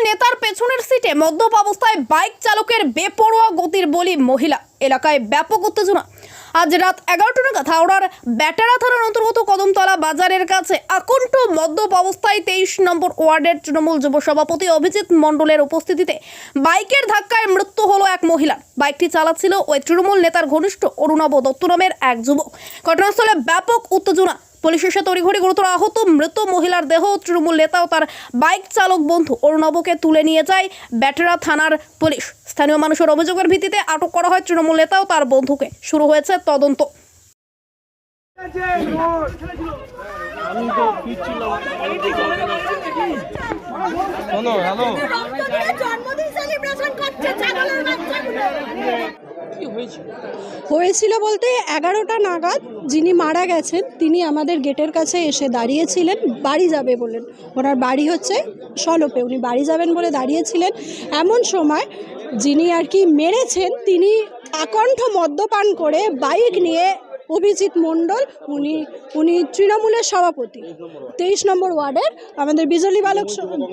নেতার পেছনের সিটে মদ্যপ অবস্থায় বাইক চালকের বেপরোয়া গতির বলি মহিলা। এলাকায় ব্যাপক উত্তেজনা। আজ রাত 11টা নাগাদ হাওড়ার ব্যাটারা থানার অন্তর্গত কদমতলা বাজারের কাছে আকণ্ঠ মদ্যপ অবস্থায় 23 নম্বর ওয়ার্ডের তৃণমূল যুব সভাপতি অভিজিৎ মণ্ডলের উপস্থিতিতে বাইকের ধাক্কায় মৃত্যু হলো এক মহিলার। বাইকটি চালাচ্ছিল ওই তৃণমূল নেতার ঘনিষ্ঠ অরুণাভ দত্ত নামের এক যুবক। ঘটনাস্থলে ব্যাপক উত্তেজনা। পুলিশের সাথে তড়িঘড়ি গুরুতর আহত মৃত মহিলার দেহ তৃণমূল নেতা ও তার বাইক চালক বন্ধু অরুণাভকে তুলে নিয়ে যায় ব্যাটারা থানার পুলিশ। স্থানীয় মানুষের অভিযোগের ভিত্তিতে আটক করা হয় তৃণমূল নেতা ও তার বন্ধুকে। শুরু হয়েছে তদন্ত। হয়েছিল বলতে 11টা নাগাদ যিনি মারা গেছেন তিনি আমাদের গেটের কাছে এসে দাঁড়িয়েছিলেন, বাড়ি যাবে বলেন। ওনার বাড়ি হচ্ছে সলপে, উনি বাড়ি যাবেন বলে দাঁড়িয়েছিলেন। এমন সময় যিনি আর কি মেরেছেন তিনি আকণ্ঠ মদ্যপান করে বাইক নিয়ে অভিজিৎ মণ্ডল, উনি তৃণমূলের সভাপতি 23 নম্বর ওয়ার্ডের, আমাদের বিজলি বালক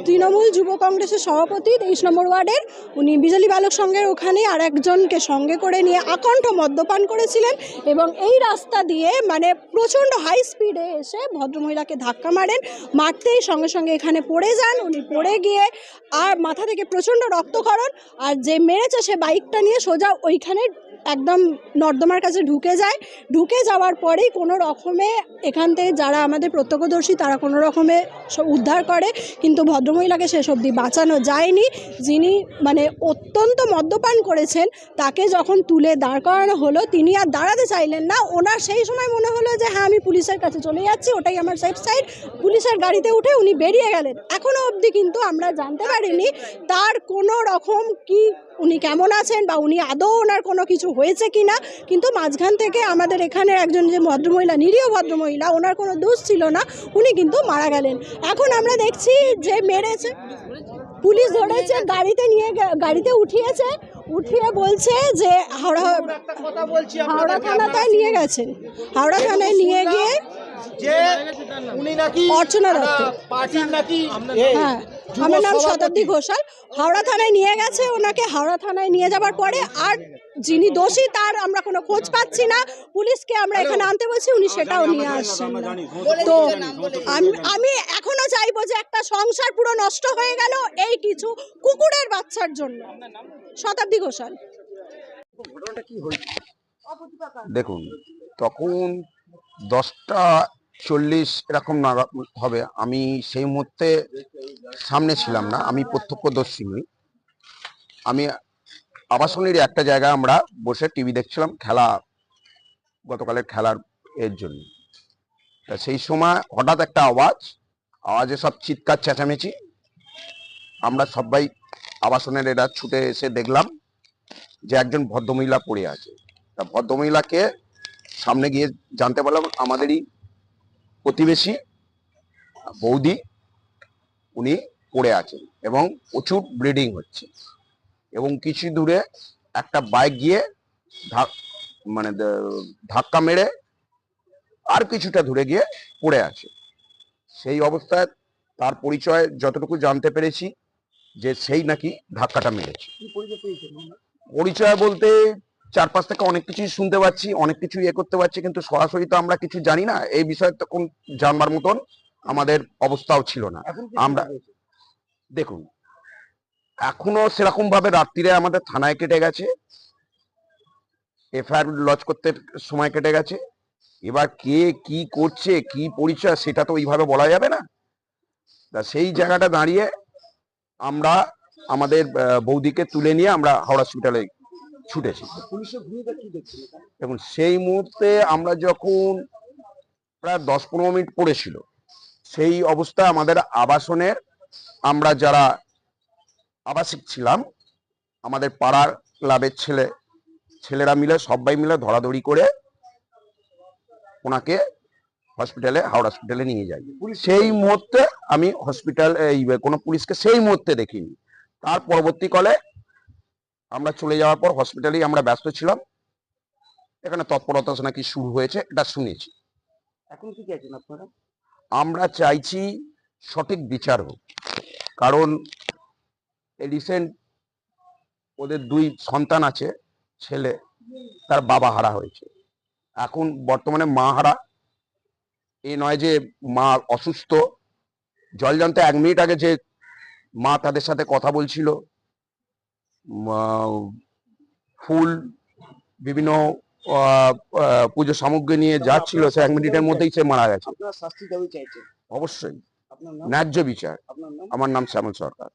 তৃণমূল যুব কংগ্রেসের সভাপতি 23 নম্বর ওয়ার্ডের, উনি বিজলি বালক সংঘের ওখানে আর একজনকে সঙ্গে করে নিয়ে আকণ্ঠ মদ্যপান করেছিলেন এবং এই রাস্তা দিয়ে মানে প্রচণ্ড হাই স্পিডে এসে ভদ্রমহিলাকে ধাক্কা মারেন। মারতেই সঙ্গে সঙ্গে এখানে পড়ে যান। উনি পড়ে গিয়ে আর মাথা থেকে প্রচণ্ড রক্তক্ষরণ, আর যে মেরেছে সে বাইকটা নিয়ে সোজা ওইখানে একদম নর্দমার কাছে ঢুকে যাওয়ার পরেই কোনো রকমে এখান থেকে যারা আমাদের প্রত্যক্ষদর্শী তারা কোনো রকমে উদ্ধার করে, কিন্তু ভদ্রমহিলাকে শেষ অবধি বাঁচানো যায়নি। যিনি মানে অত্যন্ত মদ্যপান করেছেন তাকে যখন তুলে দাঁড় করানো হলো তিনি আর দাঁড়াতে চাইলেন না। ওনার সেই সময় মনে হলো যে হ্যাঁ আমি পুলিশের কাছে চলে যাচ্ছি, ওটাই আমার সেফ সাইড। পুলিশের গাড়িতে উঠে উনি বেরিয়ে গেলেন। এখনও অবধি কিন্তু আমরা জানতে পারিনি তার কোনো রকম কি উনি কেমন আছেন বা উনি আদৌ ওনার কোনো কিছু হয়েছে কি না। কিন্তু মাঝখান থেকে আমাদের এখানে একজন যে ভদ্রমহিলা, নিরীহ ভদ্রমহিলা, ওনার কোনো দোষ ছিল না, উনি কিন্তু মারা গেলেন। এখন আমরা দেখছি যে মেরেছে, পুলিশ ধরেছে, গাড়িতে উঠিয়ে বলছে যে হাওড়া থানায় নিয়ে গেছেন। হাওড়া থানায় নিয়ে গিয়ে অর্চনা দত্ত, হ্যাঁ আমার নাম শতাব্দী ঘোষাল, হাওড়া থানায় নিয়ে গেছে ওনাকে। হাওড়া থানায় নিয়ে যাবার পরে আর যিনি দোষী তার আমরা কোনো খোঁজ পাচ্ছি না। পুলিশকে আমরা এখানে আনতে বলছি, উনি সেটাও নিয়ে আসছেন না। তো আমি এখনো চাইবো যে একটা সংসার পুরো নষ্ট হয়ে গেল এই কিছু কুকুরের বাচ্চার জন্য। শতাব্দী ঘোষাল। দেখুন, তখন 10টা 40 এরকম নাগাদ হবে। আমি সেই মুহূর্তে সামনে ছিলাম না, আমি প্রত্যক্ষদর্শী নই। আমি আবাসনের একটা জায়গায় আমরা বসে টিভি দেখছিলাম, গতকালের খেলার এর জন্য। তা সেই সময় হঠাৎ একটা আওয়াজে সব চিৎকার চেঁচামেচি। আমরা সবাই আবাসনের এরা ছুটে এসে দেখলাম যে একজন ভদ্রমহিলা পড়ে আছে। তা ভদ্রমহিলাকে সামনে গিয়ে জানতে পারলাম আমাদেরই প্রতিবেশী বৌদি, উনি পড়ে আছেন এবং প্রচুর ব্লিডিং হচ্ছে। এবং কিছু দূরে একটা বাইক গিয়ে ধাক্কা মেরে আর কিছুটা দূরে গিয়ে পড়ে আছে। সেই অবস্থায় তার পরিচয় যতটুকু জানতে পেরেছি যে সেই নাকি ধাক্কাটা মেরেছে। পরিচয় বলতে চারপাশ থেকে অনেক কিছুই শুনতে পাচ্ছি, অনেক কিছু করতে পারছি, কিন্তু সরাসরি তো আমরা কিছু জানি না। এই বিষয়ে তখন জানবার মতন আমাদের অবস্থাও ছিল না। আমরা দেখুন, এখনো সেরকম ভাবে রাত্রিরে আমাদের থানায় কেটে গেছে, এফআইআর লজ করতে সময় কেটে গেছে। এবার কে কি করছে, কি পরিচয়, সেটা তো ওইভাবে বলা যাবে না। তা সেই জায়গাটা দাঁড়িয়ে আমরা আমাদের বৌদিকে তুলে নিয়ে আমরা হাওড়া হসপিটালে ছুটেছি। দেখুন, সেই মুহূর্তে আমরা যখন প্রায় 10-15 মিনিট পড়েছিল, সেই অবস্থায় আমাদের আবাসনের আমরা যারা আবাসিক ছিলাম, আমাদের পাড়ার ক্লাবের ছেলেরা মিলে সবাই মিলে ধরাধরি করে ওনাকে হাওড়া হসপিটালে নিয়ে যাই। সেই মুহূর্তে আমি কোনো পুলিশকে সেই মুহূর্তে দেখিনি। তার পরবর্তীকালে আমরা চলে যাওয়ার পর হসপিটালেই আমরা ব্যস্ত ছিলাম। এখানে তৎপরতা নাকি শুরু হয়েছে, এটা শুনেছি। এখন কি চাইছেন আপনারা? আমরা চাইছি সঠিক বিচার হোক, কারণ এই রিসেন্ট ওদের 2 সন্তান আছে, ছেলে, তার বাবা হারা হয়েছে। এখন বর্তমানে মা হারা। এ নয় যে মা অসুস্থ, জলজান্ত 1 মিনিট আগে যে মা তাদের সাথে কথা বলছিল, ফুল, বিভিন্ন পুজো সামগ্রী নিয়ে যাচ্ছিল, সে 1 মিনিটের মধ্যেই সে মারা গেছে। আপনারা শাস্তি দাবি চাইছেন? অবশ্যই আপনার নাম? ন্যায্য বিচার। আপনার নাম? আমার নাম শ্যামল সরকার।